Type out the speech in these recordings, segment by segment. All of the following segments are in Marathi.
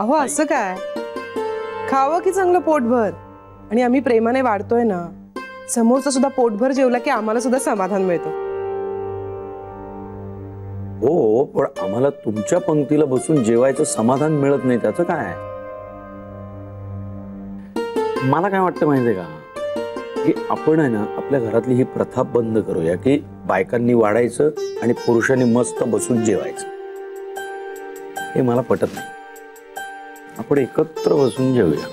अहो असं काय, खावं की चांगलं पोटभर. आणि आम्ही प्रेमाने वाढतोय ना, समोरचा सुद्धा पोटभर जेवला की आम्हाला सुद्धा समाधान मिळतं. हो, पण आम्हाला तुमच्या पंक्तीला बसून जेवायचं समाधान मिळत नाही, त्याचं काय? मला काय वाटतं माहितीये का, की आपण आहे ना आपल्या घरातली ही प्रथा बंद करूया की बायकांनी वाढायचं आणि पुरुषांनी मस्त बसून जेवायचं. हे मला पटत नाही. आपण एकत्र बसून जेवूया.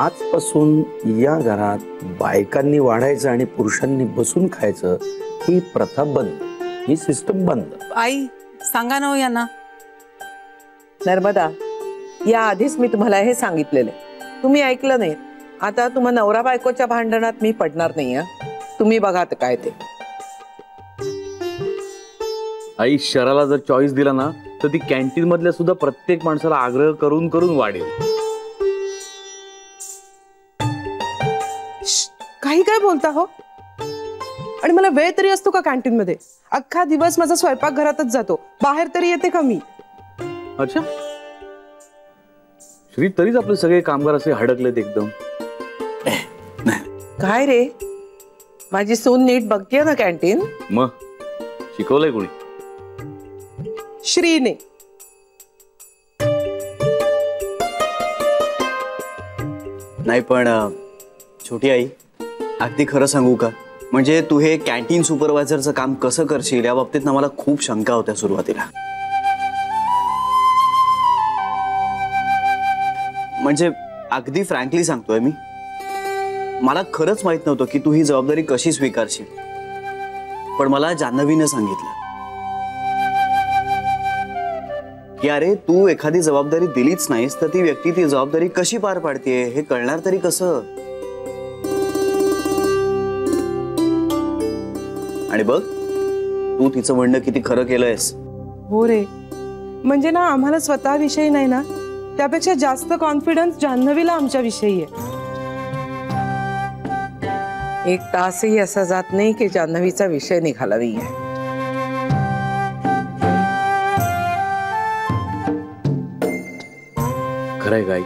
आजपासून या घरात बायकांनी वाढायचं आणि पुरुषांनी बसून खायचं, ही प्रथा बंद, ही सिस्टम बंद. आई सांगा ना यांना. नर्मदा, या आधीच मी तुम्हाला हे सांगितलेलं, तुम्ही ऐकलं नाही. आता तुम्हा नवरा बायकोच्या भांडणात मी पडणार नाही. तुम्ही बघा काय ते. आई शराला जर चॉईस दिला ना तर ती कॅन्टीन मधल्या सुद्धा प्रत्येक माणसाला आग्रह करून करून वाढेल. काही काय बोलता हो? आणि मला वेळ तरी असतो का कॅन्टीन मध्ये? अख्खा दिवस माझा स्वयंपाक घरातच जातो, बाहेर तरी येते का मी? अच्छा श्री, तरीच आपले सगळे कामगार असे हडकलेत एकदम. काय रे, माझी सून नीट बघतीये ना कॅन्टीन? मग शिकवलंय कोणी? श्रीने. नाही पण छोटी आई, अगदी खरं सांगू का, म्हणजे तू हे कॅन्टीन सुपरवायझरचं काम कसं करशील या बाबतीत ना मला खूप शंका होत्या सुरुवातीला. म्हणजे अगदी फ्रँकली सांगतोय मी, मला खरंच माहित नव्हतं की तू ही जबाबदारी कशी स्वीकारशील. पण मला जान्हवीने सांगितलं की अरे तू एखादी जबाबदारी दिलीच नाहीस तर ती व्यक्ती ती जबाबदारी कशी पार पाडते हे कळणार तरी कसं. आणि बघ तू तिचं म्हणणं किती खरं केलंयस. हो रे, म्हणजे ना आम्हाला स्वतःविषयी नाही ना, त्यापेक्षा जास्त कॉन्फिडन्स जान्हवीला आमच्या विषयी आहे. एक तासही असा जात नाही की जान्हवीचा विषय निघाला नाहीये. खरंय गाई,